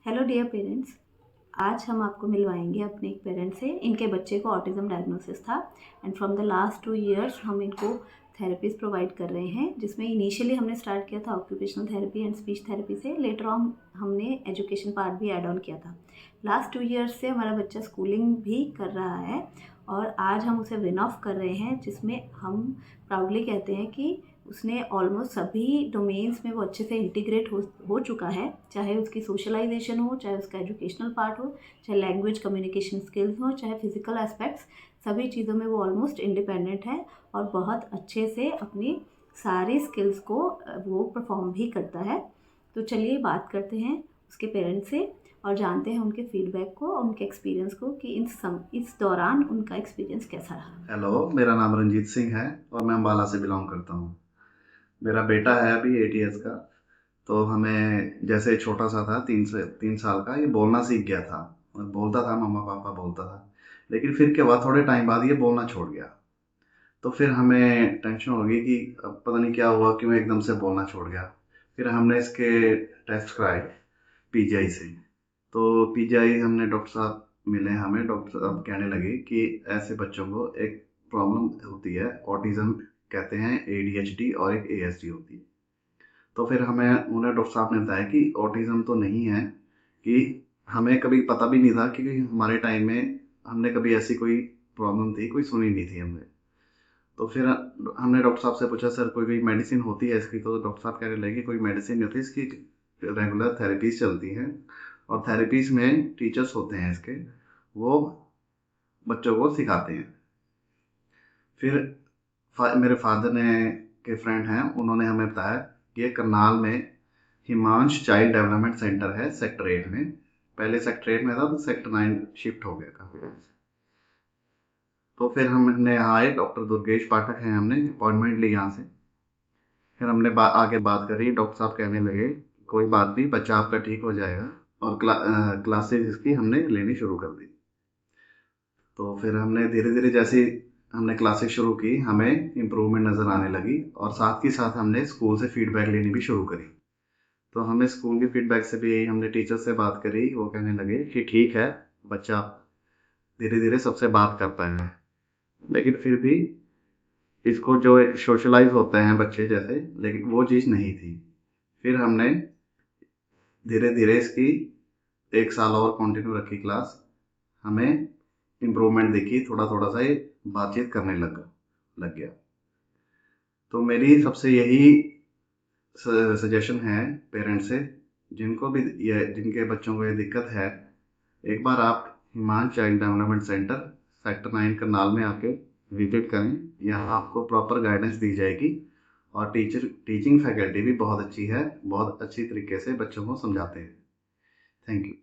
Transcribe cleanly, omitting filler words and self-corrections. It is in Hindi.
Hello dear parents. आज हम आपको मिलवाएंगे अपने एक पेरेंट से। इनके बच्चे को ऑटिज़म डायग्नोसिस था and from the last 2 years हम इनको थेरेपीज़ प्रोवाइड कर रहे हैं, जिसमें इनिशियली हमने स्टार्ट किया था occupational therapy and speech therapy से। लेटर ऑन हमने एजुकेशन पार्ट भी ऐड ऑन किया था। लास्ट 2 years से हमारा बच्चा स्कूलिंग भी कर रहा है और आज हम उसे विन ऑफ कर रहे हैं, जिसमें हम प्राउडली कहते हैं कि उसने ऑलमोस्ट सभी डोमेन्स में वो अच्छे से इंटीग्रेट हो चुका है। चाहे उसकी सोशलाइजेशन हो, चाहे उसका एजुकेशनल पार्ट हो, चाहे लैंग्वेज कम्युनिकेशन स्किल्स हो, चाहे फिजिकल एस्पेक्ट्स, सभी चीज़ों में वो ऑलमोस्ट इंडिपेंडेंट है और बहुत अच्छे से अपनी सारी स्किल्स को वो परफॉर्म भी करता है। तो चलिए बात करते हैं उसके पेरेंट्स से और जानते हैं उनके फीडबैक को और उनके एक्सपीरियंस को कि इस दौरान उनका एक्सपीरियंस कैसा रहा। हेलो, मेरा नाम रंजीत सिंह है और मैं अम्बाला से बिलोंग करता हूँ। मेरा बेटा है अभी 8 years का। तो हमें जैसे छोटा सा था, 3 साल का, ये बोलना सीख गया था और बोलता था, मम्मा पापा बोलता था। लेकिन फिर के बाद थोड़े टाइम बाद ये बोलना छोड़ गया। तो फिर हमें टेंशन हो गई कि अब पता नहीं क्या हुआ, क्यों एकदम से बोलना छोड़ गया। फिर हमने इसके टेस्ट कराए पीजीआई से। तो पीजीआई हमने डॉक्टर साहब मिले हमें, डॉक्टर साहब कहने लगे कि ऐसे बच्चों को एक प्रॉब्लम होती है, ऑटिज्म कहते हैं, एडीएचडी और एक एएसडी होती है। तो फिर हमें उन्हें डॉक्टर साहब ने बताया कि ऑटिज्म तो नहीं है, कि हमें कभी पता भी नहीं था कि हमारे टाइम में हमने कभी ऐसी कोई प्रॉब्लम थी, कोई सुनी नहीं थी हमने। तो फिर हमने डॉक्टर साहब से पूछा, सर कोई मेडिसिन होती है इसकी? तो डॉक्टर साहब कहने लगे कोई मेडिसिन नहीं होती इसकी, रेगुलर थेरेपीज चलती हैं और थेरेपीज में टीचर्स होते हैं इसके, वो बच्चों को सिखाते हैं। फिर मेरे फादर ने के फ्रेंड हैं, उन्होंने हमें बताया कि ये करनाल में हिमांश चाइल्ड डेवलपमेंट सेंटर है, सेक्टर 8 में। पहले सेक्टर 8 में था, तो सेक्टर 9 शिफ्ट हो गया था। तो फिर हमने यहाँ आए, डॉक्टर दुर्गेश पाठक हैं, हमने अपॉइंटमेंट ली यहाँ से। फिर हमने आगे बात करी, डॉक्टर साहब कहने लगे कोई बात नहीं, बच्चा आपका ठीक हो जाएगा। और क्लासेस इसकी हमने लेनी शुरू कर दी। तो फिर हमने धीरे धीरे, जैसे हमने क्लासेस शुरू की, हमें इम्प्रूवमेंट नज़र आने लगी और साथ ही साथ हमने स्कूल से फीडबैक लेनी भी शुरू करी। तो हमें स्कूल की फीडबैक से भी यही, हमने टीचर से बात करी, वो कहने लगे कि ठीक है, बच्चा धीरे धीरे सबसे बात करता है। लेकिन फिर भी इसको जो सोशलाइज होते हैं बच्चे जैसे, लेकिन वो चीज़ नहीं थी। फिर हमने धीरे धीरे इसकी 1 साल और कंटिन्यू रखी क्लास। हमें इम्प्रूवमेंट दिखी, थोड़ा थोड़ा सा ये बातचीत करने लग गया। तो मेरी सबसे यही सजेशन है पेरेंट्स से, जिनको भी ये, जिनके बच्चों को ये दिक्कत है, एक बार आप Himansh child development centre sector 9 Karnal में आके विजिट करें। यहाँ आपको प्रॉपर गाइडेंस दी जाएगी और टीचिंग फैकल्टी भी बहुत अच्छी है, बहुत अच्छी तरीके से बच्चों को समझाते हैं। Thank you.